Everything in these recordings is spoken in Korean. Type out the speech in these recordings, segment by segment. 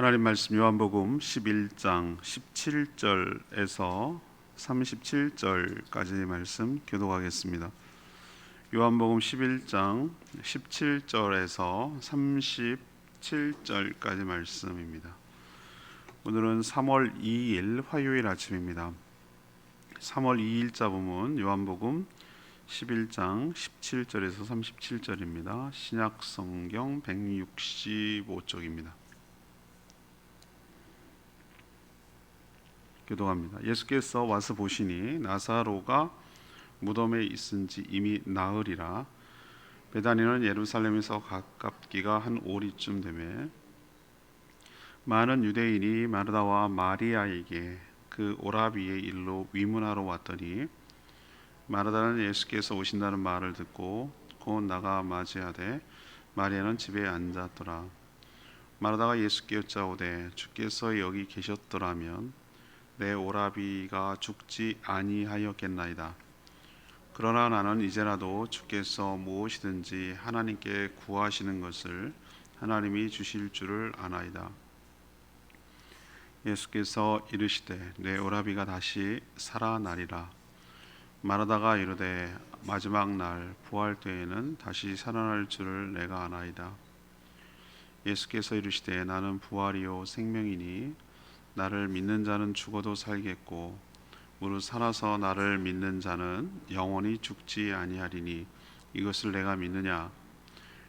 하나님 말씀 요한복음 11장 17절에서 37절까지의 말씀 교독하겠습니다. 요한복음 11장 17절에서 37절까지 말씀입니다. 오늘은 3월 2일 화요일 아침입니다. 3월 2일자 부문 요한복음 11장 17절에서 37절입니다. 신약성경 165쪽입니다. 교독합니다. 예수께서 와서 보시니 나사로가 무덤에 있은지 이미 나흘이라. 베다니는 예루살렘에서 가깝기가 한 오리쯤 되매 많은 유대인이 마르다와 마리아에게 그 오라비의 일로 위문하러 왔더니 마르다는 예수께서 오신다는 말을 듣고 곧 나가 맞이하되 마리아는 집에 앉았더라. 마르다가 예수께 여짜오되 주께서 여기 계셨더라면 내 오라비가 죽지 아니하였겠나이다. 그러나 나는 이제라도 주께서 무엇이든지 하나님께 구하시는 것을 하나님이 주실 줄을 아나이다. 예수께서 이르시되 내 오라비가 다시 살아나리라. 마르다가 이르되 마지막 날 부활 때에는 다시 살아날 줄을 내가 아나이다. 예수께서 이르시되 나는 부활이요 생명이니 나를 믿는 자는 죽어도 살겠고 무릇 살아서 나를 믿는 자는 영원히 죽지 아니하리니 이것을 내가 믿느냐.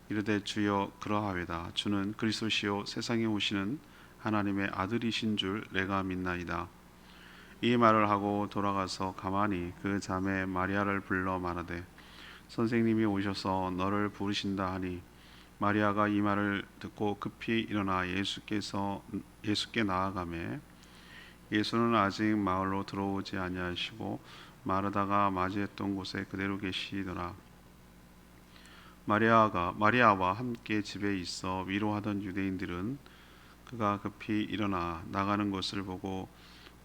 이르되 주여 그러하외다. 주는 그리스도시요 세상에 오시는 하나님의 아들이신 줄 내가 믿나이다. 이 말을 하고 돌아가서 가만히 그 자매 마리아를 불러 말하되 선생님이 오셔서 너를 부르신다 하니 마리아가 이 말을 듣고 급히 일어나 예수께 나아가매 예수는 아직 마을로 들어오지 아니하시고 마르다가 맞이했던 곳에 그대로 계시더라. 마리아와 함께 집에 있어 위로하던 유대인들은 그가 급히 일어나 나가는 것을 보고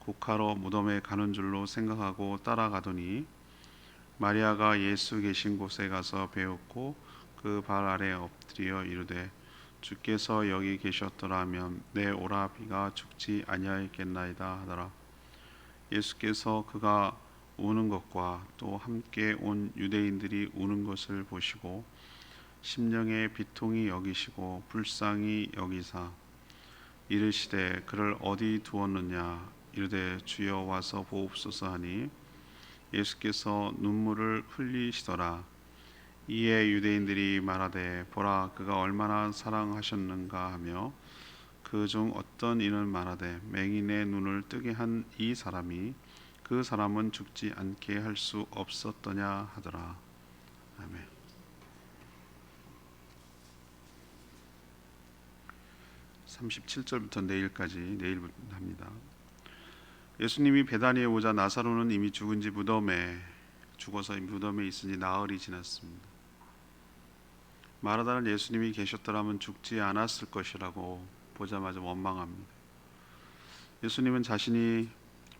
곡하러 무덤에 가는 줄로 생각하고 따라가더니 마리아가 예수 계신 곳에 가서 배웠고 그 발 아래 엎드려 이르되 주께서 여기 계셨더라면 내 오라비가 죽지 아니하였겠나이다 하더라. 예수께서 그가 우는 것과 또 함께 온 유대인들이 우는 것을 보시고 심령에 비통히 여기시고 불쌍히 여기사 이르시되 그를 어디 두었느냐. 이르되 주여 와서 보옵소서 하니 예수께서 눈물을 흘리시더라. 이에 유대인들이 말하되 보라 그가 얼마나 사랑하셨는가 하며 그 중 어떤 이는 말하되 맹인의 눈을 뜨게 한 이 사람이 그 사람은 죽지 않게 할 수 없었더냐 하더라. 아멘. 37절부터 내일 합니다. 예수님이 베다니에 오자 나사로는 이미 죽어서 무덤에 있으니 나흘이 지났습니다. 마르다는 예수님이 계셨더라면 죽지 않았을 것이라고 보자마자 원망합니다. 예수님은 자신이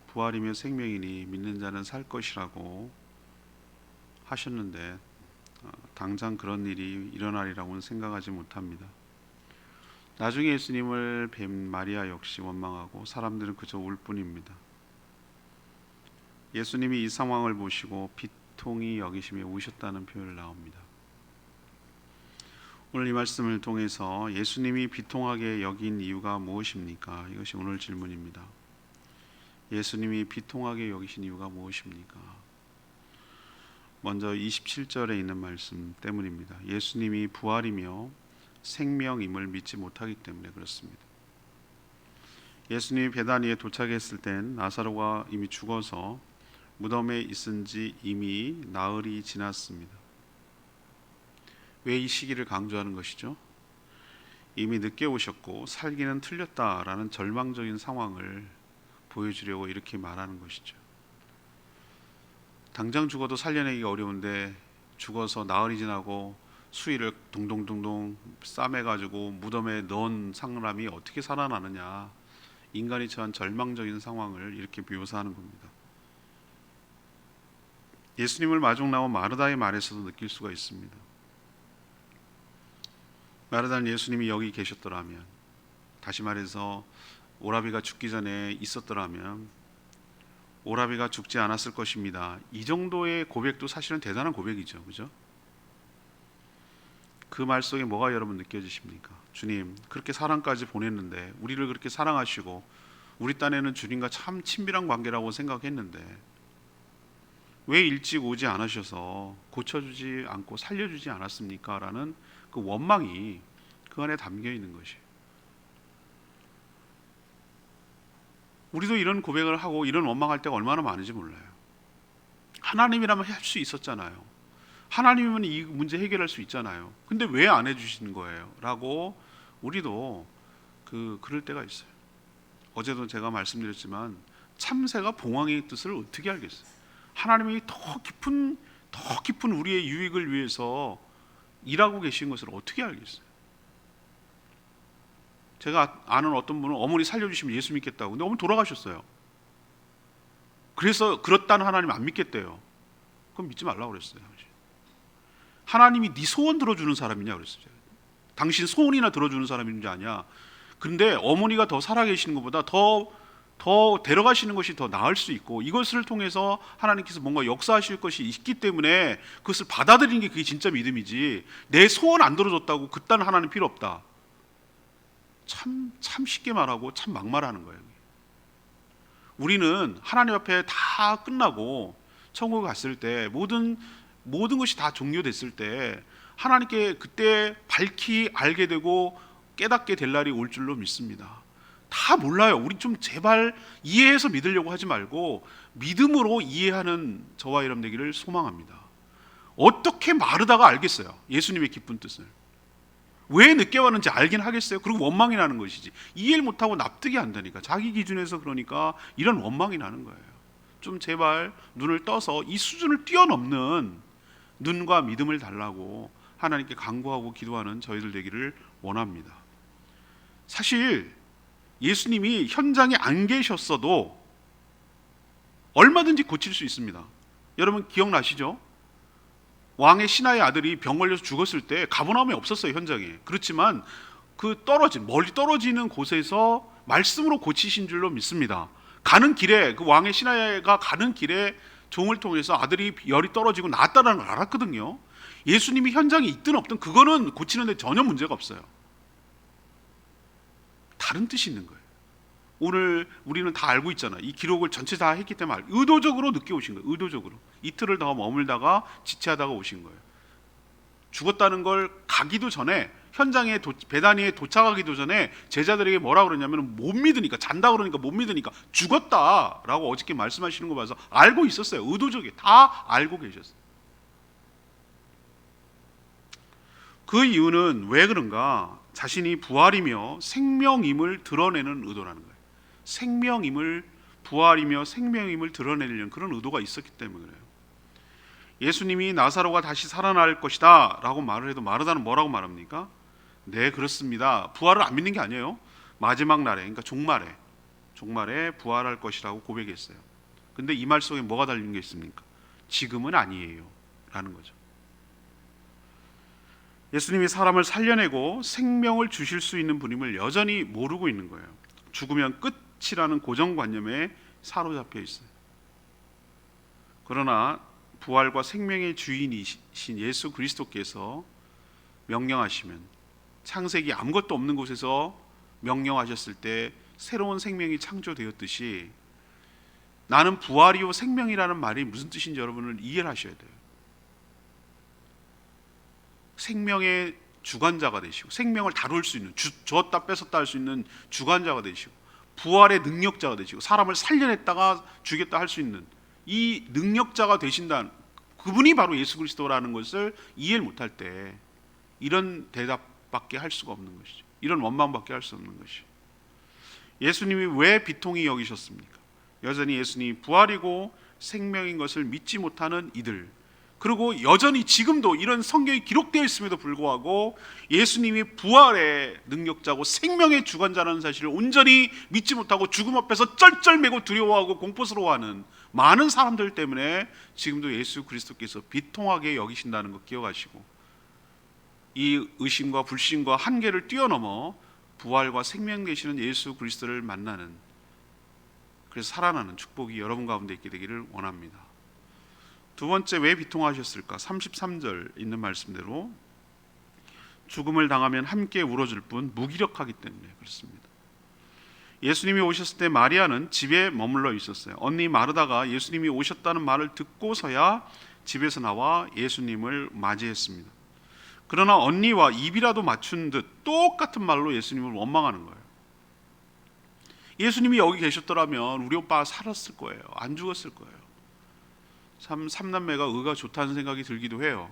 부활이며 생명이니 믿는 자는 살 것이라고 하셨는데 당장 그런 일이 일어나리라고는 생각하지 못합니다. 나중에 예수님을 뵌 마리아 역시 원망하고 사람들은 그저 울 뿐입니다. 예수님이 이 상황을 보시고 비통히 여기시며 우셨다는 표현을 나옵니다. 오늘 이 말씀을 통해서 예수님이 비통하게 여긴 이유가 무엇입니까? 이것이 오늘 질문입니다. 예수님이 비통하게 여기신 이유가 무엇입니까? 먼저 27절에 있는 말씀 때문입니다. 예수님이 부활이며 생명임을 믿지 못하기 때문에 그렇습니다. 예수님이 베다니에 도착했을 땐 나사로가 이미 죽어서 무덤에 있은 지 이미 나흘이 지났습니다. 왜 이 시기를 강조하는 것이죠? 이미 늦게 오셨고 살기는 틀렸다라는 절망적인 상황을 보여주려고 이렇게 말하는 것이죠. 당장 죽어도 살려내기가 어려운데 죽어서 나흘이 지나고 수의를 동동동동 싸매가지고 무덤에 넣은 사람이 어떻게 살아나느냐. 인간이 처한 절망적인 상황을 이렇게 묘사하는 겁니다. 예수님을 마중 나온 마르다의 말에서도 느낄 수가 있습니다. 마르다는 예수님이 여기 계셨더라면 다시 말해서 오라비가 죽기 전에 있었더라면 오라비가 죽지 않았을 것입니다. 이 정도의 고백도 사실은 대단한 고백이죠. 그죠? 그 말 속에 뭐가 여러분 느껴지십니까? 주님 그렇게 사랑까지 보냈는데, 우리를 그렇게 사랑하시고 우리 딴에는 주님과 참 친밀한 관계라고 생각했는데 왜 일찍 오지 않으셔서 고쳐주지 않고 살려주지 않았습니까? 라는 그 원망이 그 안에 담겨 있는 것이에요. 우리도 이런 고백을 하고 이런 원망할 때가 얼마나 많은지 몰라요. 하나님이라면 할 수 있었잖아요. 하나님이면 이 문제 해결할 수 있잖아요. 근데 왜 안 해주시는 거예요? 라고 우리도 그럴 때가 있어요. 어제도 제가 말씀드렸지만 참새가 봉황의 뜻을 어떻게 알겠어요? 하나님이 더 깊은 우리의 유익을 위해서 일하고 계신 것을 어떻게 알겠어요? 제가 아는 어떤 분은 어머니 살려주시면 예수 믿겠다고. 근데 어머니 돌아가셨어요. 그래서 그렇다는 하나님 안 믿겠대요. 그럼 믿지 말라고 그랬어요. 하나님이 네 소원 들어주는 사람이냐 그랬어요. 당신 소원이나 들어주는 사람인 줄 아냐. 그런데 어머니가 더 살아계시는 것보다 더 데려가시는 것이 더 나을 수 있고, 이것을 통해서 하나님께서 뭔가 역사하실 것이 있기 때문에 그것을 받아들이는 게 그게 진짜 믿음이지, 내 소원 안 들어줬다고 그딴 하나님 필요 없다. 참 쉽게 말하고 참 막말하는 거예요. 우리는 하나님 앞에 다 끝나고 천국에 갔을 때 모든 것이 다 종료됐을 때 하나님께 그때 밝히 알게 되고 깨닫게 될 날이 올 줄로 믿습니다. 다 몰라요. 우리 좀 제발 이해해서 믿으려고 하지 말고 믿음으로 이해하는 저와 여러분 되기를 소망합니다. 어떻게 마르다가 알겠어요? 예수님의 기쁜 뜻을. 왜 늦게 왔는지 알긴 하겠어요. 그리고 원망이 나는 것이지. 이해를 못하고 납득이 안 되니까, 자기 기준에서 그러니까 이런 원망이 나는 거예요. 좀 제발 눈을 떠서 이 수준을 뛰어넘는 눈과 믿음을 달라고 하나님께 간구하고 기도하는 저희들 되기를 원합니다. 사실 예수님이 현장에 안 계셨어도 얼마든지 고칠 수 있습니다. 여러분 기억나시죠? 왕의 신하의 아들이 병 걸려서 죽었을 때 가버나움에 없었어요, 현장에. 그렇지만 멀리 떨어지는 곳에서 말씀으로 고치신 줄로 믿습니다. 가는 길에, 그 왕의 신하가 가는 길에 종을 통해서 아들이 열이 떨어지고 나았다는 걸 알았거든요. 예수님이 현장에 있든 없든 그거는 고치는데 전혀 문제가 없어요. 다른 뜻이 있는 거예요. 오늘 우리는 다 알고 있잖아요. 이 기록을 전체 다 했기 때문에 의도적으로 늦게 오신 거예요. 의도적으로 이틀을 더 머물다가 지체하다가 오신 거예요. 죽었다는 걸 가기도 전에, 현장에 베다니에 도착하기도 전에 제자들에게 뭐라 그러냐면, 못 믿으니까, 잔다 그러니까 못 믿으니까 죽었다라고 어저께 말씀하시는 거 봐서 알고 있었어요. 의도적이에요. 다 알고 계셨어요. 그 이유는 왜 그런가? 자신이 부활이며 생명임을 드러내는 의도라는 거예요. 생명임을, 부활이며 생명임을 드러내려는 그런 의도가 있었기 때문에 그래요. 예수님이 나사로가 다시 살아날 것이다 라고 말을 해도 마르다는 뭐라고 말합니까? 네, 그렇습니다. 부활을 안 믿는 게 아니에요. 마지막 날에, 그러니까 종말에 부활할 것이라고 고백했어요. 근데 이 말 속에 뭐가 달린 게 있습니까? 지금은 아니에요 라는 거죠. 예수님이 사람을 살려내고 생명을 주실 수 있는 분임을 여전히 모르고 있는 거예요. 죽으면 끝이라는 고정관념에 사로잡혀 있어요. 그러나 부활과 생명의 주인이신 예수 그리스도께서 명령하시면, 창세기 아무것도 없는 곳에서 명령하셨을 때 새로운 생명이 창조되었듯이, 나는 부활이요 생명이라는 말이 무슨 뜻인지 여러분은 이해를 하셔야 돼요. 생명의 주관자가 되시고, 생명을 다룰 수 있는, 주었다 뺏었다 할 수 있는 주관자가 되시고, 부활의 능력자가 되시고, 사람을 살려냈다가 죽였다 할 수 있는 이 능력자가 되신다는 그분이 바로 예수 그리스도라는 것을 이해를 못할 때 이런 대답밖에 할 수가 없는 것이죠. 이런 원망밖에 할 수 없는 것이죠. 예수님이 왜 비통히 여기셨습니까? 여전히 예수님이 부활이고 생명인 것을 믿지 못하는 이들, 그리고 여전히 지금도 이런 성경이 기록되어 있음에도 불구하고 예수님이 부활의 능력자고 생명의 주관자라는 사실을 온전히 믿지 못하고 죽음 앞에서 쩔쩔매고 두려워하고 공포스러워하는 많은 사람들 때문에 지금도 예수 그리스도께서 비통하게 여기신다는 것 기억하시고, 이 의심과 불신과 한계를 뛰어넘어 부활과 생명 되시는 예수 그리스도를 만나는, 그래서 살아나는 축복이 여러분 가운데 있게 되기를 원합니다. 두 번째, 왜 비통하셨을까? 33절 있는 말씀대로 죽음을 당하면 함께 울어줄 뿐 무기력하기 때문에 그렇습니다. 예수님이 오셨을 때 마리아는 집에 머물러 있었어요. 언니 마르다가 예수님이 오셨다는 말을 듣고서야 집에서 나와 예수님을 맞이했습니다. 그러나 언니와 입이라도 맞춘 듯 똑같은 말로 예수님을 원망하는 거예요. 예수님이 여기 계셨더라면 우리 오빠 살았을 거예요. 안 죽었을 거예요. 참 삼남매가 의가 좋다는 생각이 들기도 해요.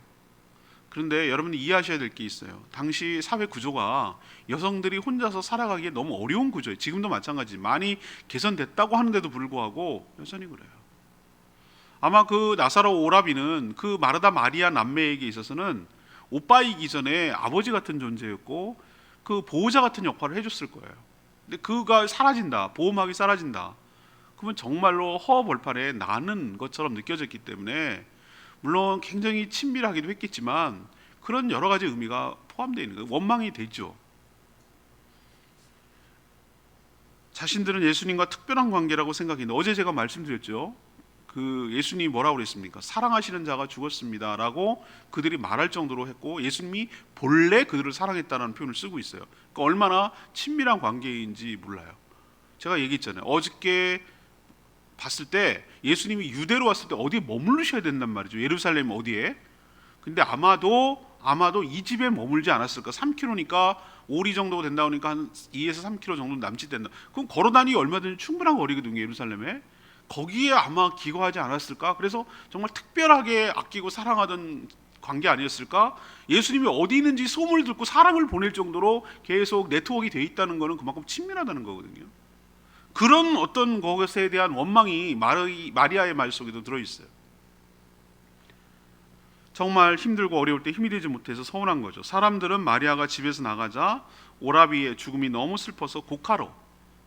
그런데 여러분이 이해하셔야 될 게 있어요. 당시 사회 구조가 여성들이 혼자서 살아가기에 너무 어려운 구조예요. 지금도 마찬가지. 많이 개선됐다고 하는데도 불구하고 여전히 그래요. 아마 그 나사로 오라비는 그 마르다 마리아 남매에게 있어서는 오빠이기 전에 아버지 같은 존재였고 그 보호자 같은 역할을 해줬을 거예요. 근데 그가 사라진다, 보호막이 사라진다, 그러면 정말로 허벌판에 나는 것처럼 느껴졌기 때문에 물론 굉장히 친밀하기도 했겠지만 그런 여러 가지 의미가 포함되어 있는 거예요. 원망이 되죠. 자신들은 예수님과 특별한 관계라고 생각했는데, 어제 제가 말씀드렸죠. 그 예수님이 뭐라고 그랬습니까? 사랑하시는 자가 죽었습니다 라고 그들이 말할 정도로 했고, 예수님이 본래 그들을 사랑했다는 표현을 쓰고 있어요. 그러니까 얼마나 친밀한 관계인지 몰라요. 제가 얘기했잖아요. 어저께 봤을 때 예수님이 유대로 왔을 때 어디에 머무르셔야 된단 말이죠. 예루살렘 어디에? 근데 아마도 이 집에 머물지 않았을까? 3km니까 오리 정도 된다 그러니까 한 2에서 3km 정도 남짓된다. 그럼 걸어다니기 얼마든지 충분한 거리거든요. 예루살렘에. 거기에 아마 기거하지 않았을까? 그래서 정말 특별하게 아끼고 사랑하던 관계 아니었을까? 예수님이 어디 있는지 소문을 듣고 사람을 보낼 정도로 계속 네트워크가 돼 있다는 것은 그만큼 친밀하다는 거거든요. 그런 어떤 것에 대한 원망이 마리아의 말 속에도 들어있어요. 정말 힘들고 어려울 때 힘이 되지 못해서 서운한 거죠. 사람들은 마리아가 집에서 나가자 오라비의 죽음이 너무 슬퍼서 고카로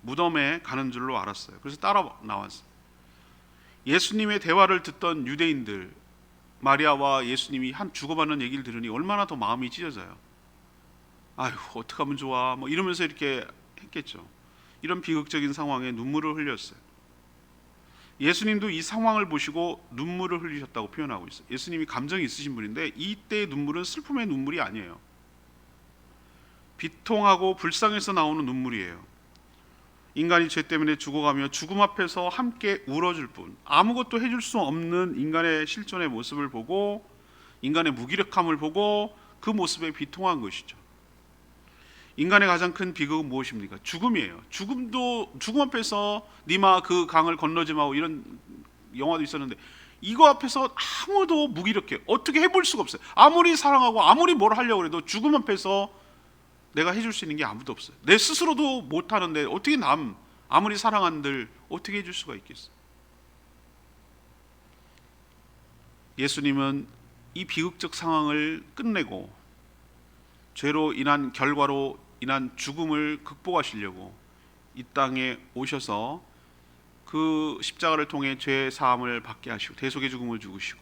무덤에 가는 줄로 알았어요. 그래서 따라 나왔어요. 예수님의 대화를 듣던 유대인들, 마리아와 예수님이 한 주고받는 얘기를 들으니 얼마나 더 마음이 찢어져요. 아휴, 어떡하면 좋아, 뭐 이러면서 이렇게 했겠죠. 이런 비극적인 상황에 눈물을 흘렸어요. 예수님도 이 상황을 보시고 눈물을 흘리셨다고 표현하고 있어요. 예수님이 감정이 있으신 분인데 이때의 눈물은 슬픔의 눈물이 아니에요. 비통하고 불쌍해서 나오는 눈물이에요. 인간이 죄 때문에 죽어가며 죽음 앞에서 함께 울어줄 뿐 아무것도 해줄 수 없는 인간의 실존의 모습을 보고, 인간의 무기력함을 보고 그 모습에 비통한 것이죠. 인간의 가장 큰 비극은 무엇입니까? 죽음이에요. 죽음 앞에서 니마 그 강을 건너지 마고 이런 영화도 있었는데, 이거 앞에서 아무도 무기력해요. 어떻게 해볼 수가 없어요. 아무리 사랑하고 아무리 뭘 하려고 해도 죽음 앞에서 내가 해줄 수 있는 게 아무도 없어요. 내 스스로도 못하는데 어떻게 아무리 사랑한들 어떻게 해줄 수가 있겠어요. 예수님은 이 비극적 상황을 끝내고 죄로 인한 결과로 인한 죽음을 극복하시려고 이 땅에 오셔서 그 십자가를 통해 죄 사함을 받게 하시고 대속의 죽음을 죽으시고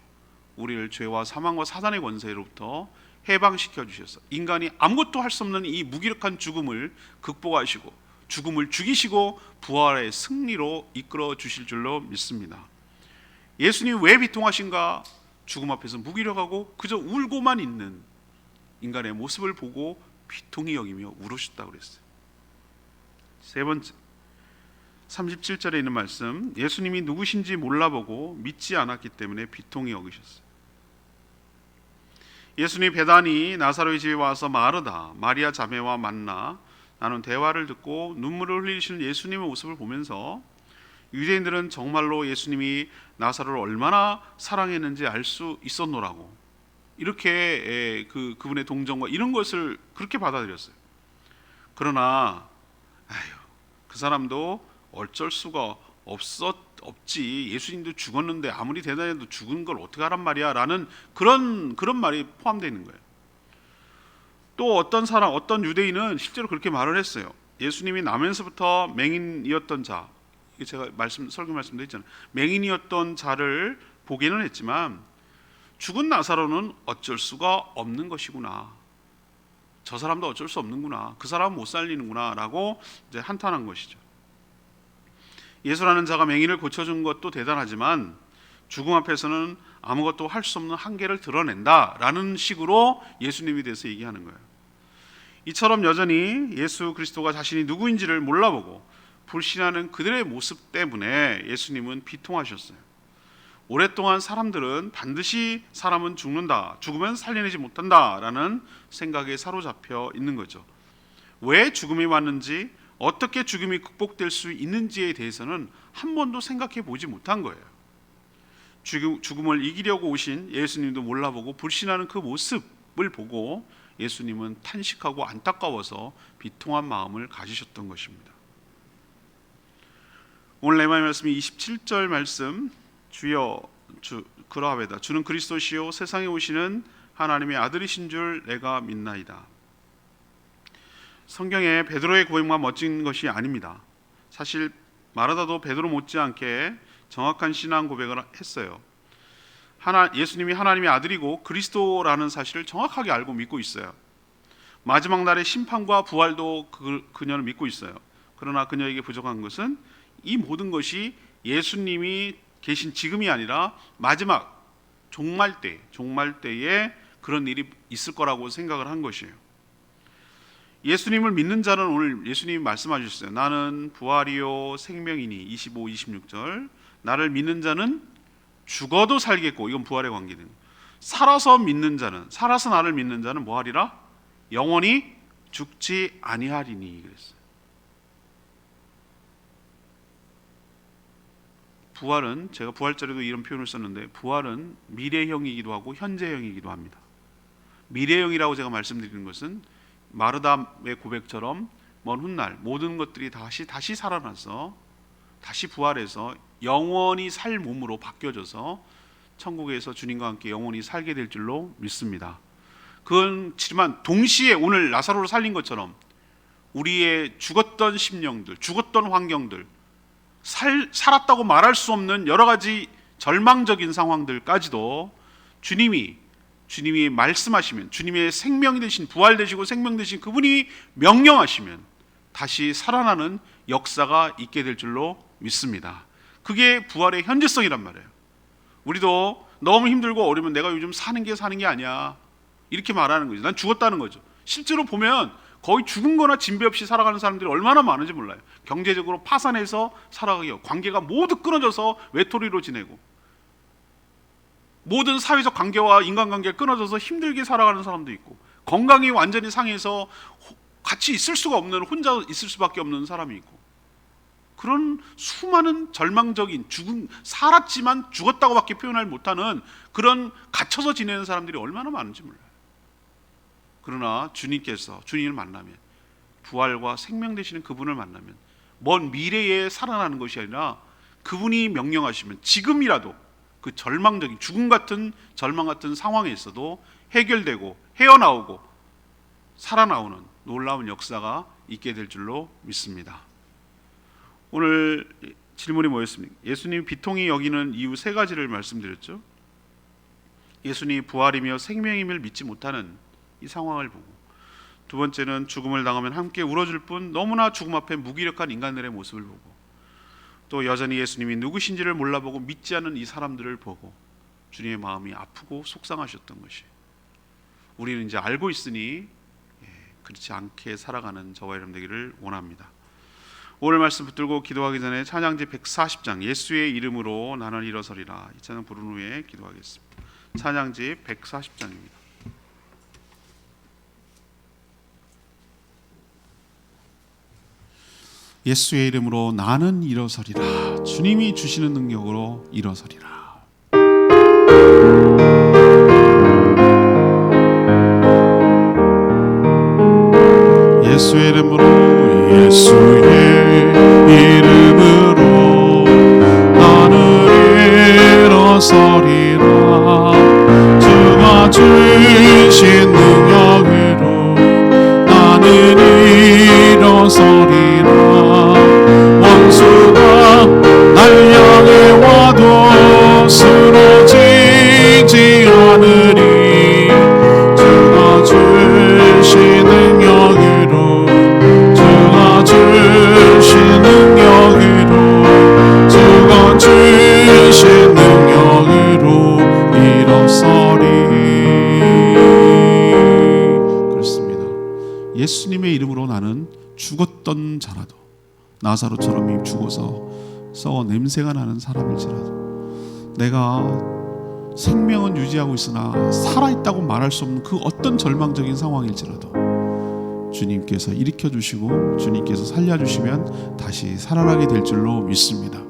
우리를 죄와 사망과 사단의 권세로부터 해방시켜 주셔서 인간이 아무것도 할 수 없는 이 무기력한 죽음을 극복하시고 죽음을 죽이시고 부활의 승리로 이끌어 주실 줄로 믿습니다. 예수님 왜 비통하신가? 죽음 앞에서 무기력하고 그저 울고만 있는 인간의 모습을 보고 비통히 여기며 울으셨다고 그랬어요. 세 번째, 37절에 있는 말씀, 예수님이 누구신지 몰라보고 믿지 않았기 때문에 비통히 여기셨어요. 예수님이 베다니 나사로의 집에 와서 마르다, 마리아 자매와 만나 나눈 대화를 듣고 눈물을 흘리시는 예수님의 모습을 보면서 유대인들은 정말로 예수님이 나사로를 얼마나 사랑했는지 알 수 있었노라고, 이렇게 그분의 동정과 이런 것을 그렇게 받아들였어요. 그러나 그 사람도 어쩔 수가 없지. 예수님도 죽었는데 아무리 대단해도 죽은 걸 어떻게 하란 말이야 라는 그런 말이 포함되어 있는 거예요. 또 어떤 유대인은 실제로 그렇게 말을 했어요. 예수님이 나면서부터 맹인이었던 자, 제가 설교 말씀도 했잖아요. 맹인이었던 자를 보기는 했지만 죽은 나사로는 어쩔 수가 없는 것이구나. 저 사람도 어쩔 수 없는구나, 그 사람은 못 살리는구나 라고 이제 한탄한 것이죠. 예수라는 자가 맹인을 고쳐준 것도 대단하지만 죽음 앞에서는 아무것도 할 수 없는 한계를 드러낸다라는 식으로 예수님에 대해서 얘기하는 거예요. 이처럼 여전히 예수 그리스도가 자신이 누구인지를 몰라보고 불신하는 그들의 모습 때문에 예수님은 비통하셨어요. 오랫동안 사람들은 반드시 사람은 죽는다, 죽으면 살려내지 못한다라는 생각에 사로잡혀 있는 거죠. 왜 죽음이 왔는지, 어떻게 죽음이 극복될 수 있는지에 대해서는 한 번도 생각해 보지 못한 거예요. 죽음을 이기려고 오신 예수님도 몰라보고 불신하는 그 모습을 보고 예수님은 탄식하고 안타까워서 비통한 마음을 가지셨던 것입니다. 오늘 레마의 말씀이 27절 말씀, 주여 그러하외다 주는 그리스도시요 세상에 오시는 하나님의 아들이신 줄 내가 믿나이다. 성경에 베드로의 고백만 멋진 것이 아닙니다. 사실 마르다도 베드로 못지않게 정확한 신앙 고백을 했어요. 예수님이 하나님의 아들이고 그리스도라는 사실을 정확하게 알고 믿고 있어요. 마지막 날의 심판과 부활도 그녀는 믿고 있어요. 그러나 그녀에게 부족한 것은 이 모든 것이 예수님이 계신 지금이 아니라 마지막 종말 때에 그런 일이 있을 거라고 생각을 한 것이에요. 예수님을 믿는 자는 오늘 예수님이 말씀하셨어요. 나는 부활이요 생명이니, 25, 26절. 나를 믿는 자는 죽어도 살겠고, 이건 부활의 관계는. 살아서 나를 믿는 자는 뭐하리라? 영원히 죽지 아니하리니 그랬어요. 부활은, 제가 부활절에도 이런 표현을 썼는데, 부활은 미래형이기도 하고 현재형이기도 합니다. 미래형이라고 제가 말씀드리는 것은 마르다의 고백처럼 먼 훗날 모든 것들이 다시 살아나서 다시 부활해서 영원히 살 몸으로 바뀌어져서 천국에서 주님과 함께 영원히 살게 될 줄로 믿습니다. 그렇지만 동시에 오늘 라사로를 살린 것처럼 우리의 죽었던 심령들, 죽었던 환경들, 살았다고 말할 수 없는 여러 가지 절망적인 상황들까지도 주님이 말씀하시면, 주님의 생명이 되신, 부활 되시고 생명 되신 그분이 명령하시면 다시 살아나는 역사가 있게 될 줄로 믿습니다. 그게 부활의 현재성이란 말이에요. 우리도 너무 힘들고 어려우면 내가 요즘 사는 게 아니야 이렇게 말하는 거죠. 난 죽었다는 거죠. 실제로 보면 거의 죽은 거나 진배 없이 살아가는 사람들이 얼마나 많은지 몰라요. 경제적으로 파산해서 살아가기요, 관계가 모두 끊어져서 외톨이로 지내고, 모든 사회적 관계와 인간관계가 끊어져서 힘들게 살아가는 사람도 있고, 건강이 완전히 상해서 같이 있을 수가 없는, 혼자 있을 수밖에 없는 사람이 있고, 그런 수많은 절망적인 살았지만 죽었다고밖에 표현을 못하는 그런 갇혀서 지내는 사람들이 얼마나 많은지 몰라요. 그러나 주님을 만나면, 부활과 생명 되시는 그분을 만나면 먼 미래에 살아나는 것이 아니라 그분이 명령하시면 지금이라도 그 절망적인, 죽음 같은 절망 같은 상황에 있어도 해결되고 헤어나오고 살아나오는 놀라운 역사가 있게 될 줄로 믿습니다. 오늘 질문이 뭐였습니까? 예수님 비통히 여기는 이유 세 가지를 말씀드렸죠. 예수님이 부활이며 생명임을 믿지 못하는 이 상황을 보고, 두 번째는 죽음을 당하면 함께 울어줄 뿐 너무나 죽음 앞에 무기력한 인간들의 모습을 보고, 또 여전히 예수님이 누구신지를 몰라보고 믿지 않는 이 사람들을 보고 주님의 마음이 아프고 속상하셨던 것이, 우리는 이제 알고 있으니 그렇지 않게 살아가는 저와 여러분 되기를 원합니다. 오늘 말씀 붙들고 기도하기 전에 찬양지 140장 예수의 이름으로 나는 일어서리라, 이 찬양 부른 후에 기도하겠습니다. 찬양지 140장입니다. 예수의 이름으로 나는 일어서리라. 주님이 주시는 능력으로 일어서리라. 예수의 이름으로, 예수의 이름으로 나는 일어서리라. 주가 주신 능력으로 나는 일어서리라. 원수가 날 향해 와도 쓰러지지 않으리. 주가 주시는 죽었던 자라도, 나사로처럼 죽어서 썩어 냄새가 나는 사람일지라도, 내가 생명은 유지하고 있으나 살아있다고 말할 수 없는 그 어떤 절망적인 상황일지라도 주님께서 일으켜주시고 주님께서 살려주시면 다시 살아나게 될 줄로 믿습니다.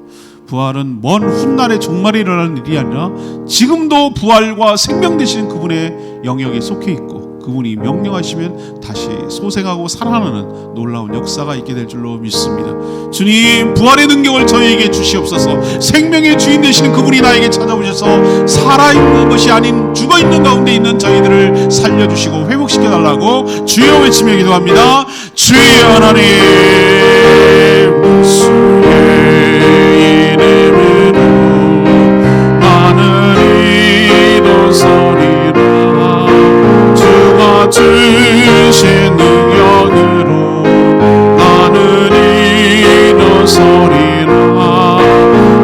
부활은 먼 훗날의 종말에 일어나는 일이 아니라 지금도 부활과 생명 되시는 그분의 영역에 속해 있고, 그분이 명령하시면 다시 소생하고 살아나는 놀라운 역사가 있게 될 줄로 믿습니다. 주님, 부활의 능력을 저희에게 주시옵소서. 생명의 주인 되시는 그분이 나에게 찾아오셔서 살아있는 것이 아닌 죽어있는 가운데 있는 저희들을 살려주시고 회복시켜달라고 주여 외치며 기도합니다. 주여 하나님, 주의 이름으로 하늘이 일어서리라. 주가 주신 능력으로 하늘이 일어서리라.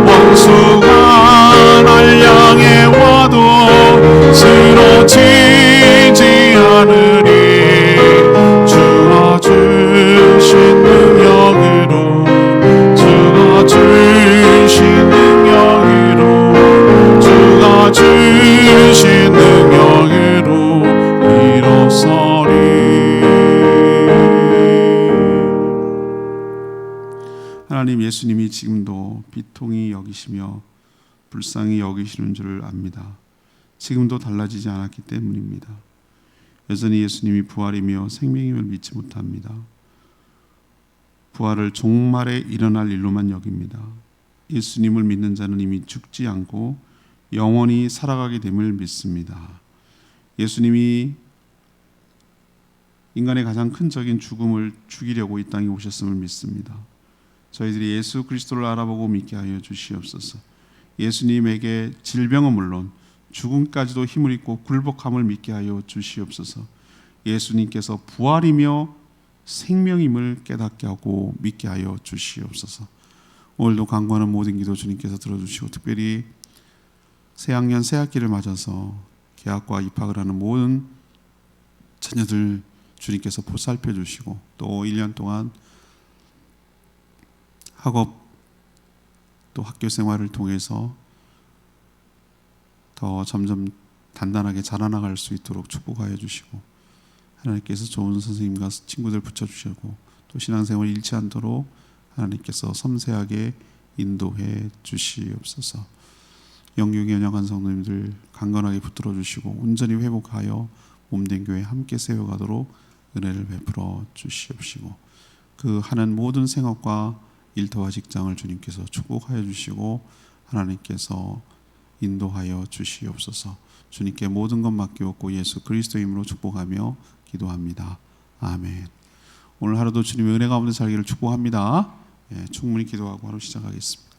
원수가 날 향해 와도 쓰러지지 않으리. 주가 주신 능력으로, 주가 주신 능력으로, 주가 주신 능력으로 일어서리. 하나님, 예수님이 지금도 비통히 여기시며 불쌍히 여기시는 줄 압니다. 지금도 달라지지 않았기 때문입니다. 여전히 예수님이 부활이며 생명임을 믿지 못합니다. 부활을 종말에 일어날 일로만 여깁니다. 예수님을 믿는 자는 이미 죽지 않고 영원히 살아가게 됨을 믿습니다. 예수님이 인간의 가장 큰 적인 죽음을 죽이려고 이 땅에 오셨음을 믿습니다. 저희들이 예수 그리스도를 알아보고 믿게 하여 주시옵소서. 예수님에게 질병은 물론 죽음까지도 힘을 입고 굴복함을 믿게 하여 주시옵소서. 예수님께서 부활이며 생명임을 깨닫게 하고 믿게 하여 주시옵소서. 오늘도 간구하는 모든 기도 주님께서 들어주시고, 특별히 새학년 새학기를 맞아서 개학과 입학을 하는 모든 자녀들 주님께서 보살펴 주시고, 또 1년 동안 학업 또 학교 생활을 통해서 더 점점 단단하게 자라나갈 수 있도록 축복하여 주시고, 하나님께서 좋은 선생님과 친구들 붙여주시고, 또 신앙생활 잃지 않도록 하나님께서 섬세하게 인도해 주시옵소서. 영육이 연약한 성도님들 강건하게 붙들어 주시고 온전히 회복하여 몸된 교회 함께 세워가도록 은혜를 베풀어 주시옵시고, 그 하는 모든 생업과 일터와 직장을 주님께서 축복하여 주시고 하나님께서 인도하여 주시옵소서. 주님께 모든 것 맡기옵고 예수 그리스도의 이름으로 축복하며 기도합니다. 아멘. 오늘 하루도 주님의 은혜 가운데 살기를 축복합니다. 충분히 기도하고 하루 시작하겠습니다.